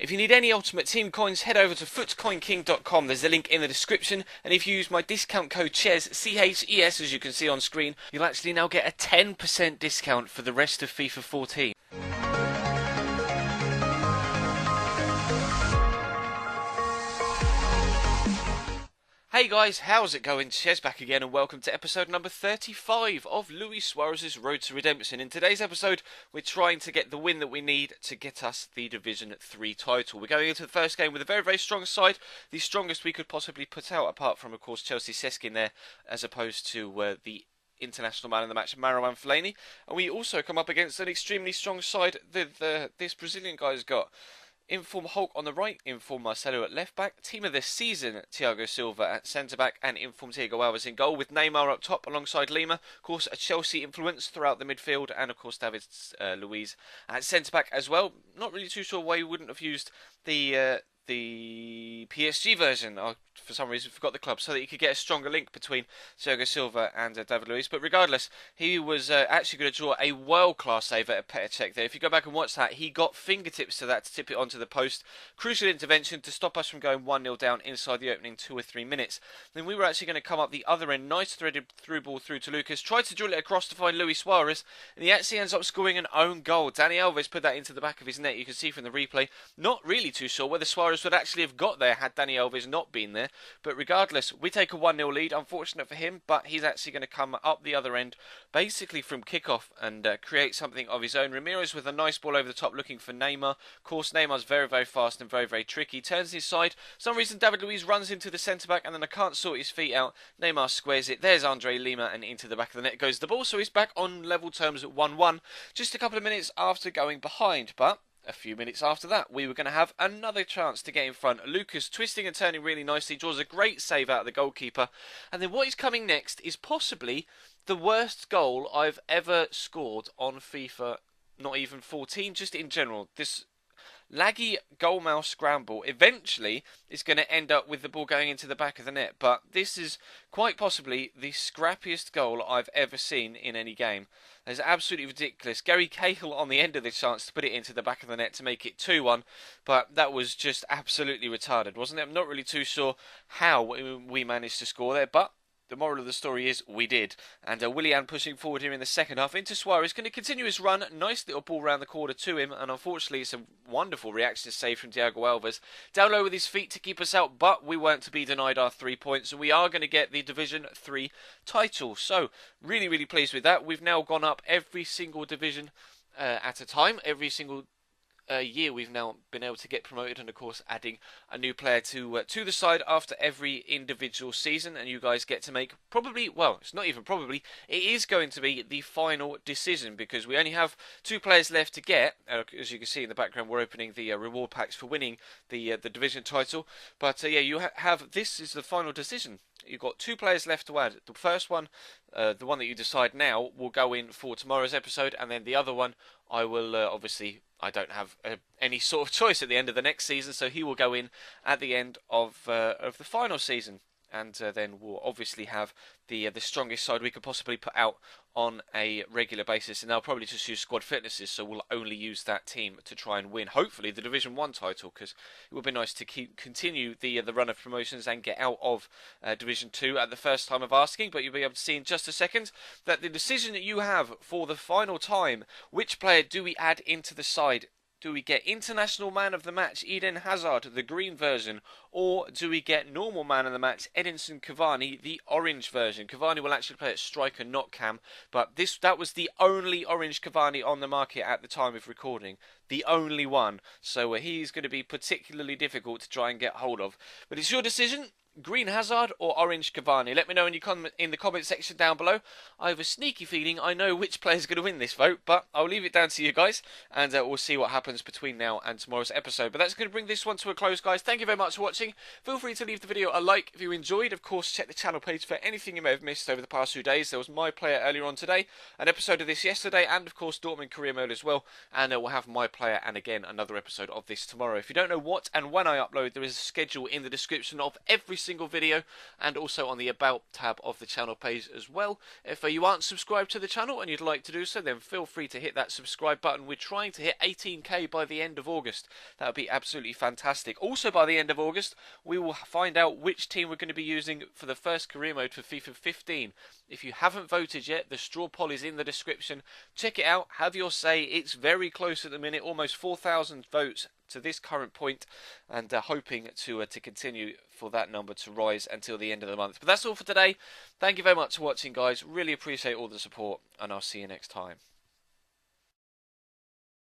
If you need any Ultimate Team coins, head over to footcoinking.com. There's a link in the description, and if you use my discount code CHES, C-H-E-S, as you can see on screen, you'll actually now get a 10% discount for the rest of FIFA 14. Hey guys, how's it going? Chez back again, and welcome to episode number 35 of Luis Suarez's Road to Redemption. In today's episode, we're trying to get the win that we need to get us the Division 3 title. We're going into the first game with a very, very strong side, the strongest we could possibly put out, apart from, of course, Chelsea Seskin there, as opposed to the international man in the match, Marouane Fellaini. And we also come up against an extremely strong side that this Brazilian guy's got. Inform Hulk on the right, Inform Marcelo at left back, team of the season Thiago Silva at centre back, and Inform Diego Alves in goal, with Neymar up top alongside Lima. Of course, a Chelsea influence throughout the midfield, and of course David Luiz at centre back as well. Not really too sure why you wouldn't have used the PSG version. I, for some reason, forgot the club, so that you could get a stronger link between Thiago Silva and David Luiz. But regardless, he was actually going to draw a world-class save at Ep35 there. If you go back and watch that, he got fingertips to that to tip it onto the post. Crucial intervention to stop us from going 1-0 down inside the opening 2 or 3 minutes. Then we were actually going to come up the other end. Nice threaded through ball through to Lucas. Tried to drill it across to find Luis Suarez, and he actually ends up scoring an own goal. Dani Alves put that into the back of his net. You can see from the replay. Not really too sure whether Suarez would actually have got there had Dani Alves not been there, but regardless, we take a 1-0 lead. Unfortunate for him, but he's actually going to come up the other end basically from kickoff and create something of his own. Ramirez with a nice ball over the top looking for Neymar. Of course, Neymar's very, very fast and very, very tricky. Turns his side. For some reason, David Luiz runs into the centre back, and then I can't sort his feet out. Neymar squares it. There's Andre Lima, and into the back of the net goes the ball, so he's back on level terms at 1-1 just a couple of minutes after going behind. But a few minutes after that, we were going to have another chance to get in front. Lucas twisting and turning really nicely, draws a great save out of the goalkeeper. And then what is coming next is possibly the worst goal I've ever scored on FIFA, not even 14, just in general. This laggy goal mouth scramble eventually is going to end up with the ball going into the back of the net, but this is quite possibly the scrappiest goal I've ever seen in any game. It's absolutely ridiculous. Gary Cahill on the end of the chance to put it into the back of the net to make it 2-1, but that was just absolutely retarded, wasn't it? I'm not really too sure how we managed to score there, but the moral of the story is we did. And Willian pushing forward here in the second half into Suarez. Going to continue his run. Nice little ball round the corner to him. And unfortunately, it's a wonderful reaction save from Thiago Alves. Down low with his feet to keep us out. But we weren't to be denied our 3 points. And we are going to get the Division 3 title. So, really, really pleased with that. We've now gone up every single division at a time. Every single year we've now been able to get promoted, and of course adding a new player to the side after every individual season, and you guys get to make probably, well, it's not even probably, it is going to be the final decision, because we only have 2 players left to get. As you can see in the background, we're opening the reward packs for winning the division title, but yeah, you have this is the final decision. You've got 2 players left to add. The first one, the one that you decide now, will go in for tomorrow's episode, and then the other one I will obviously, I don't have any sort of choice at the end of the next season, so he will go in at the end of the final season. And then we'll obviously have the strongest side we could possibly put out on a regular basis, and they'll probably just use squad fitnesses, so we'll only use that team to try and win, hopefully, the Division 1 title, because it would be nice to continue the run of promotions and get out of Division 2 at the first time of asking. But you'll be able to see in just a second that the decision that you have for the final time, which player do we add into the side? Do we get International Man of the Match, Eden Hazard, the green version, or do we get Normal Man of the Match, Edinson Cavani, the orange version? Cavani will actually play at striker, not cam, but that was the only orange Cavani on the market at the time of recording. The only one. So he's going to be particularly difficult to try and get hold of. But it's your decision. Green Hazard or orange Cavani? Let me know in the comment section down below. I have a sneaky feeling I know which player's going to win this vote, but I'll leave it down to you guys, and we'll see what happens between now and tomorrow's episode. But that's going to bring this one to a close, guys. Thank you very much for watching. Feel free to leave the video a like if you enjoyed. Of course, check the channel page for anything you may have missed over the past few days. There was my player earlier on today, an episode of this yesterday, and of course Dortmund career mode as well. And we'll have my player and again another episode of this tomorrow. If you don't know what and when I upload, there is a schedule in the description of every single video, and also on the About tab of the channel page as well. If you aren't subscribed to the channel and you'd like to do so, then feel free to hit that subscribe button. We're trying to hit 18k by the end of August. That would be absolutely fantastic. Also, by the end of August, we will find out which team we're going to be using for the first career mode for FIFA 15. If you haven't voted yet, the straw poll is in the description. Check it out, have your say. It's very close at the minute, almost 4,000 votes to this current point, and hoping to continue for that number to rise until the end of the month. But that's all for today. Thank you very much for watching, guys. Really appreciate all the support, and I'll see you next time.